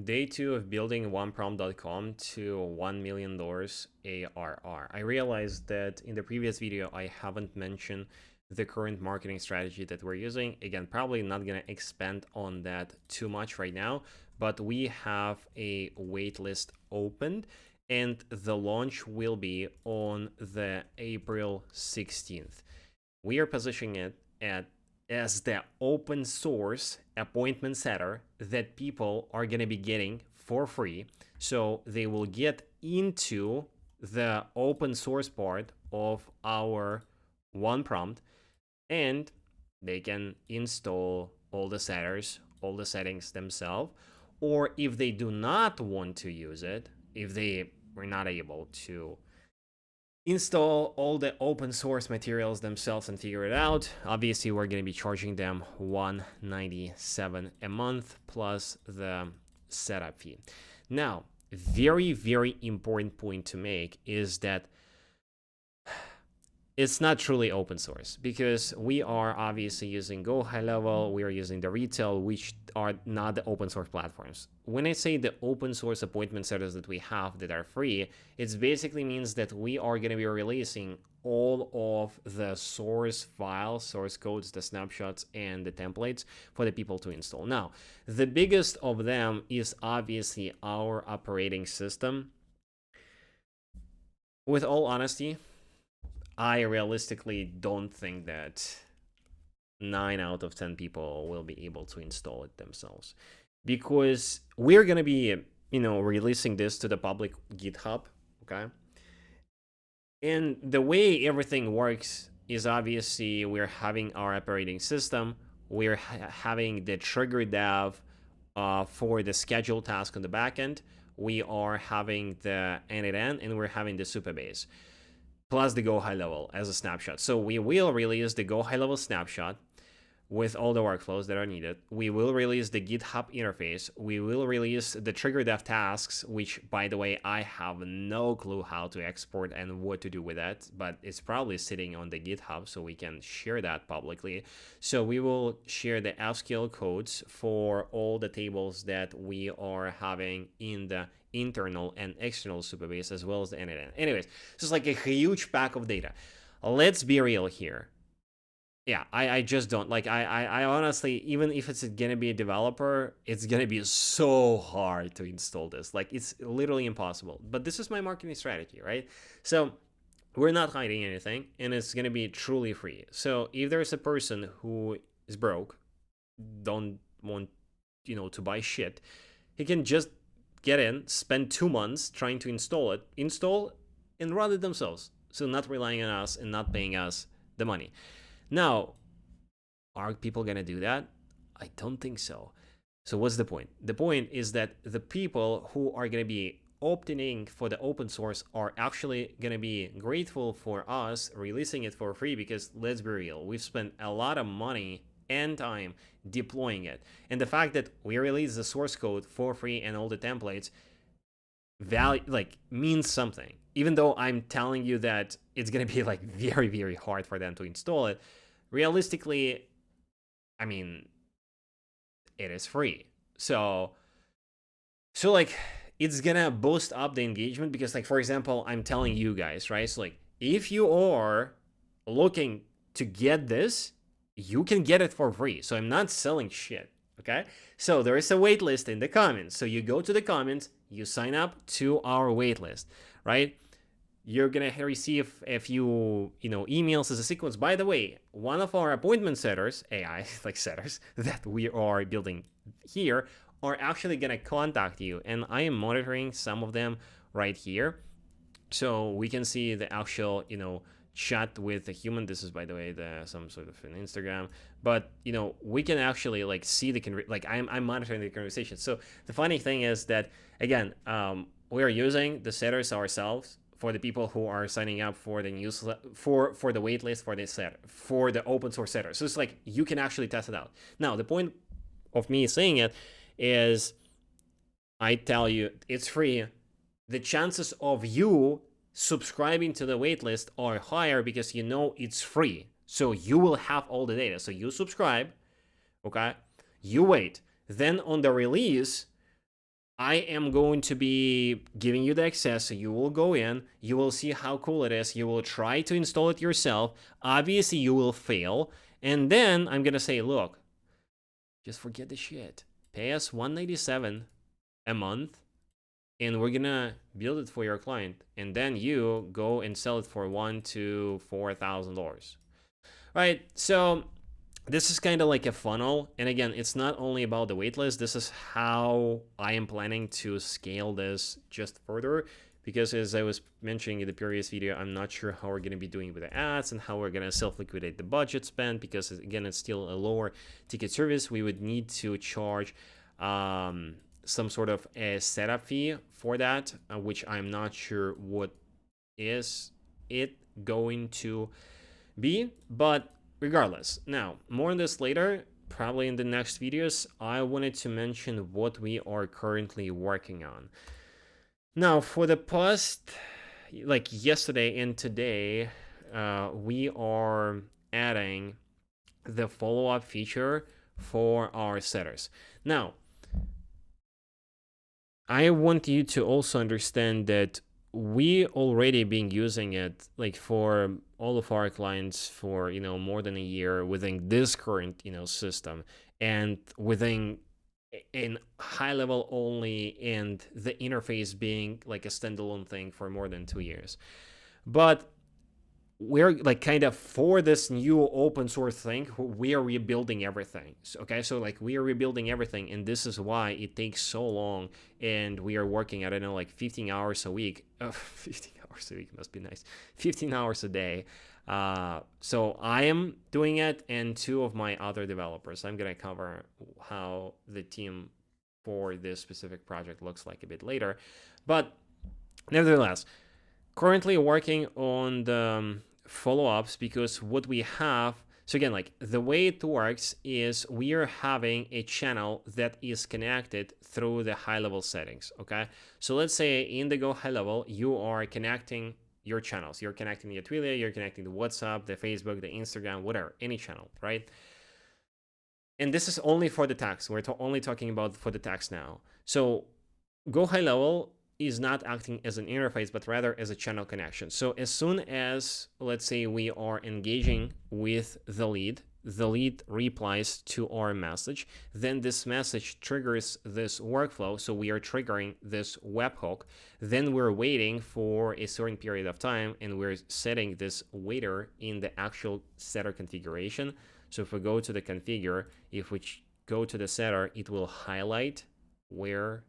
day 2 of building oneprompt.com to $1 million ARR. I realized that in the previous video, I haven't mentioned the current marketing strategy that we're using. Again, probably not going to expand on that too much right now, but we have a waitlist opened and the launch will be on the April 16th. We are positioning it as the open source appointment setter that people are going to be getting for free. So they will get into the open source part of our one prompt and they can install all the setters, all the settings themselves. Or if they do not want to use it, if they were not able to install all the open source materials themselves and figure it out, obviously we're going to be charging them $197 a month plus the setup fee. Now, very important point to make is that it's not truly open source because we are obviously using Go High Level, we are using the retail, which are not the open source platforms. When I say the open source appointment setters that we have that are free, it basically means that we are going to be releasing all of the source files, source codes, the snapshots, and the templates for the people to install. Now, the biggest of them is obviously our operating system. With all honesty, I realistically don't think that 9 out of 10 people will be able to install it themselves because we're going to be, releasing this to the public GitHub, okay? And the way everything works is obviously we're having our operating system, we're having the trigger dev for the schedule task on the backend, we are having the end-to-end, and we're having the Supabase plus the Go High Level as a snapshot. So we will release the Go High Level snapshot with all the workflows that are needed. We will release the GitHub interface. We will release the trigger dev tasks, which, by the way, I have no clue how to export and what to do with that, but it's probably sitting on the GitHub, so we can share that publicly. So we will share the SQL codes for all the tables that we are having in the internal and external Supabase, as well as the end-to-end. Anyways, this is like a huge pack of data. Let's be real here. Yeah, I just don't like. I honestly, even if it's gonna be a developer, it's gonna be so hard to install this. Like, it's literally impossible. But this is my marketing strategy, right? So we're not hiding anything, and it's gonna be truly free. So if there's a person who is broke, don't want, to buy shit, he can just get in, spend 2 months trying to install, and run it themselves. So not relying on us and not paying us the money. Now, are people going to do that? I don't think so. So what's the point? The point is that the people who are going to be opting in for the open source are actually going to be grateful for us releasing it for free because, let's be real, we've spent a lot of money and time deploying it. And the fact that we release the source code for free and all the templates means something. Even though I'm telling you that it's going to be very hard for them to install it, realistically, I mean, it is free. So it's going to boost up the engagement because, for example, I'm telling you guys, right? So if you are looking to get this, you can get it for free. So I'm not selling shit. Okay, so there is a waitlist in the comments. So you go to the comments, you sign up to our waitlist, right? You're gonna receive a few, emails as a sequence. By the way, one of our appointment setters, AI setters that we are building here, are actually gonna contact you, and I am monitoring some of them right here, so we can see the actual, chat with a human. This is, by the way, some sort of an Instagram, but we can actually see the I'm monitoring the conversation. So the funny thing is that, again, we are using the setters ourselves for the people who are signing up for the newsletter, for the waitlist for the open source setter. So it's you can actually test it out. Now, the point of me saying it is, I tell you, it's free. The chances of you subscribing to the waitlist are higher because it's free. So you will have all the data. So you subscribe, okay? You wait. Then on the release, I am going to be giving you the access, so you will go in, you will see how cool it is, you will try to install it yourself. Obviously, you will fail, and then I'm gonna say, look, just forget the shit. Pay us $197 a month, and we're gonna build it for your client, and then you go and sell it for $1,000 to $4,000. Right? So this is kind of like a funnel, and again, it's not only about the waitlist. This is how I am planning to scale this just further, because as I was mentioning in the previous video, I'm not sure how we're going to be doing with the ads and how we're going to self-liquidate the budget spent, because again, it's still a lower ticket service. We would need to charge some sort of a setup fee for that, which I'm not sure what is it going to be, but regardless. Now, more on this later, probably in the next videos. I wanted to mention what we are currently working on. Now, for the past, like yesterday and today, we are adding the follow-up feature for our setters. Now, I want you to also understand that we already been using it like for all of our clients for more than a year within this current system, and within in high level only, and the interface being like a standalone thing for more than 2 years. But we're like kind of for this new open source thing, we are rebuilding everything. So like we are rebuilding everything, and this is why it takes so long, and we are working, I don't know, like 15 hours a week. 15 hours a week must be nice. 15 hours a day. So I am doing it, and two of my other developers. I'm gonna cover how the team for this specific project looks like a bit later, but nevertheless, currently working on the follow-ups, because what we have, so again, like the way it works is we are having a channel that is connected through the high level settings. Okay, so let's say in the Go high level, you are connecting your channels, you're connecting the Twilio, you're connecting the WhatsApp, the Facebook, the Instagram, whatever, any channel, right? And this is only for the tax. We're only talking about for the tax now. So Go high level is not acting as an interface, but rather as a channel connection. So as soon as, let's say, we are engaging with the lead replies to our message, then this message triggers this workflow. So we are triggering this webhook. Then we're waiting for a certain period of time, and we're setting this waiter in the actual setter configuration. So if we go to the configure, if we go to the setter, it will highlight where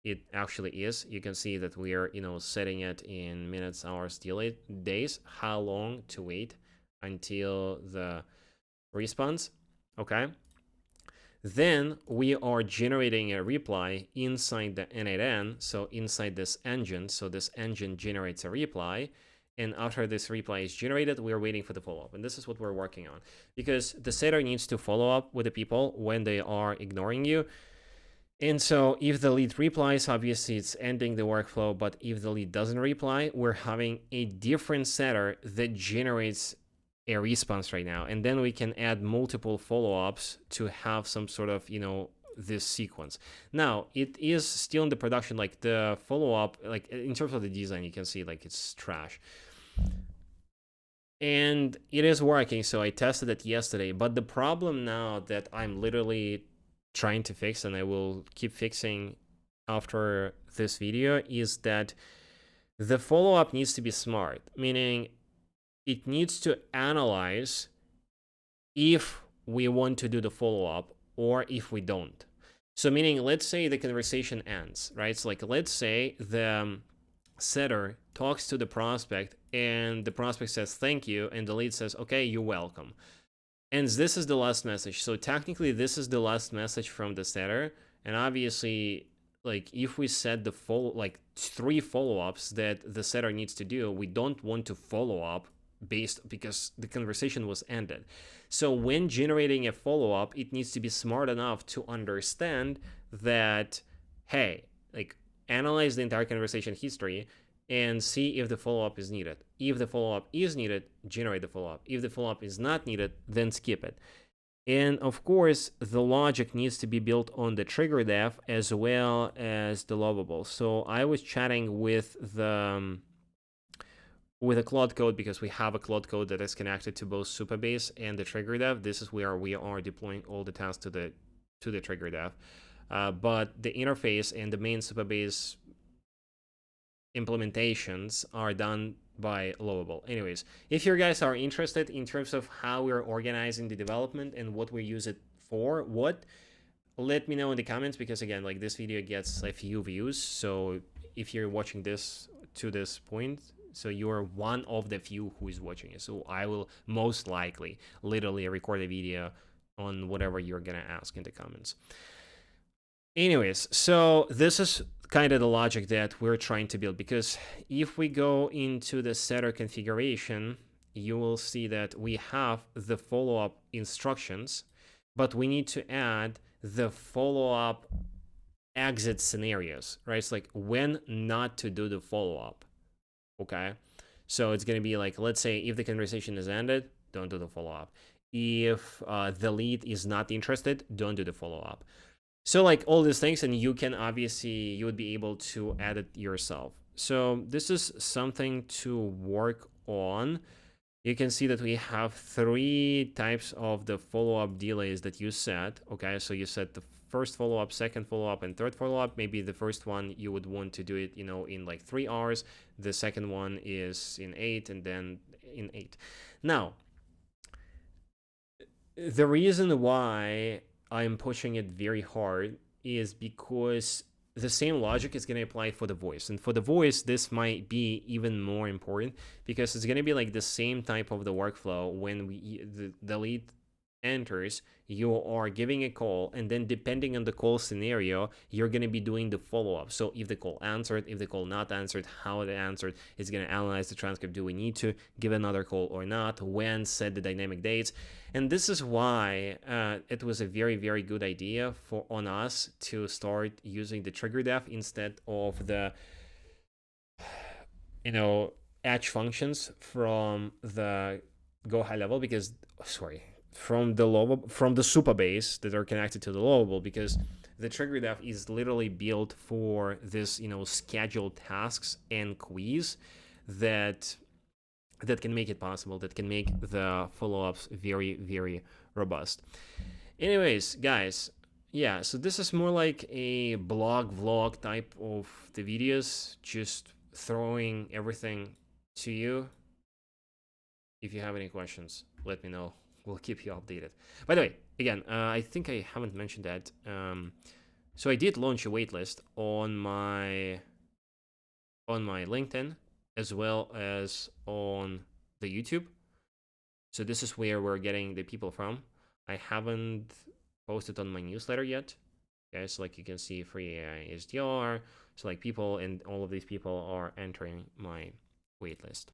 it actually is. You can see that we are setting it in minutes, hours, days, how long to wait until the response. Okay, then we are generating a reply inside the N8N, so inside this engine. So this engine generates a reply, and after this reply is generated, we're waiting for the follow-up. And this is what we're working on, because the setter needs to follow up with the people when they are ignoring you. And so if the lead replies, obviously it's ending the workflow, but if the lead doesn't reply, we're having a different setter that generates a response right now. And then we can add multiple follow-ups to have some sort of, this sequence. Now, it is still in the production, like the follow-up, like in terms of the design, you can see like it's trash. And it is working, so I tested it yesterday. But the problem now that I'm literally trying to fix, and I will keep fixing after this video, is that the follow-up needs to be smart, meaning it needs to analyze if we want to do the follow-up or if we don't. So meaning, let's say the conversation ends, right? So like, let's say the setter talks to the prospect and the prospect says thank you, and the lead says okay, you're welcome. And this is the last message. So technically, this is the last message from the setter. And obviously, like if we set the 3 follow-ups that the setter needs to do, we don't want to follow up because the conversation was ended. So when generating a follow-up, it needs to be smart enough to understand that, hey, like analyze the entire conversation history and see if the follow-up is needed. If the follow-up is needed, generate the follow-up. If the follow-up is not needed, then skip it. And of course, the logic needs to be built on the trigger dev as well as the Lovable. So I was chatting with a Cloud Code because we have a Cloud Code that is connected to both Supabase and the trigger dev. This is where we are deploying all the tasks to the trigger dev. But the interface and the main Supabase implementations are done by Lovable. Anyways, if you guys are interested in terms of how we're organizing the development and what we use it for, let me know in the comments, because again, like, this video gets a few views. So if you're watching this to this point, so you're one of the few who is watching it. So I will most likely literally record a video on whatever you're gonna ask in the comments. Anyways, so this is kind of the logic that we're trying to build, because if we go into the setter configuration, you will see that we have the follow-up instructions, but we need to add the follow-up exit scenarios, right? It's like when not to do the follow-up, okay? So it's going to be like, let's say if the conversation is ended, don't do the follow-up. If the lead is not interested, don't do the follow-up. So like all these things, and you can obviously, you would be able to add it yourself. So this is something to work on. You can see that we have 3 types of the follow-up delays that you set. Okay, so you set the first follow-up, second follow-up, and third follow-up. Maybe the first one you would want to do it, in like 3 hours. The second one is in 8, and then in 8. Now, the reason why I'm pushing it very hard is because the same logic is going to apply for the voice. And for the voice, this might be even more important, because it's going to be like the same type of the workflow. When the lead enters, you are giving a call, and then depending on the call scenario, you're going to be doing the follow-up. So if the call answered, if the call not answered, how it answered, it's going to analyze the transcript. Do we need to give another call or not? When? Set the dynamic dates. And this is why it was a very, very good idea on us to start using the trigger dev instead of the edge functions from the Go high level, because from the Supabase that are connected to the Lovable, because the trigger dev is literally built for this, scheduled tasks and quiz that can make it possible, that can make the follow-ups very, very robust. Anyways, guys, yeah, so this is more like a blog vlog type of the videos, just throwing everything to you. If you have any questions, let me know. We'll keep you updated. By the way, again, I think I haven't mentioned that. So I did launch a waitlist on my LinkedIn, as well as on the YouTube. So this is where we're getting the people from. I haven't posted on my newsletter yet. Okay, so like you can see free AI SDR. So like people, and all of these people are entering my waitlist.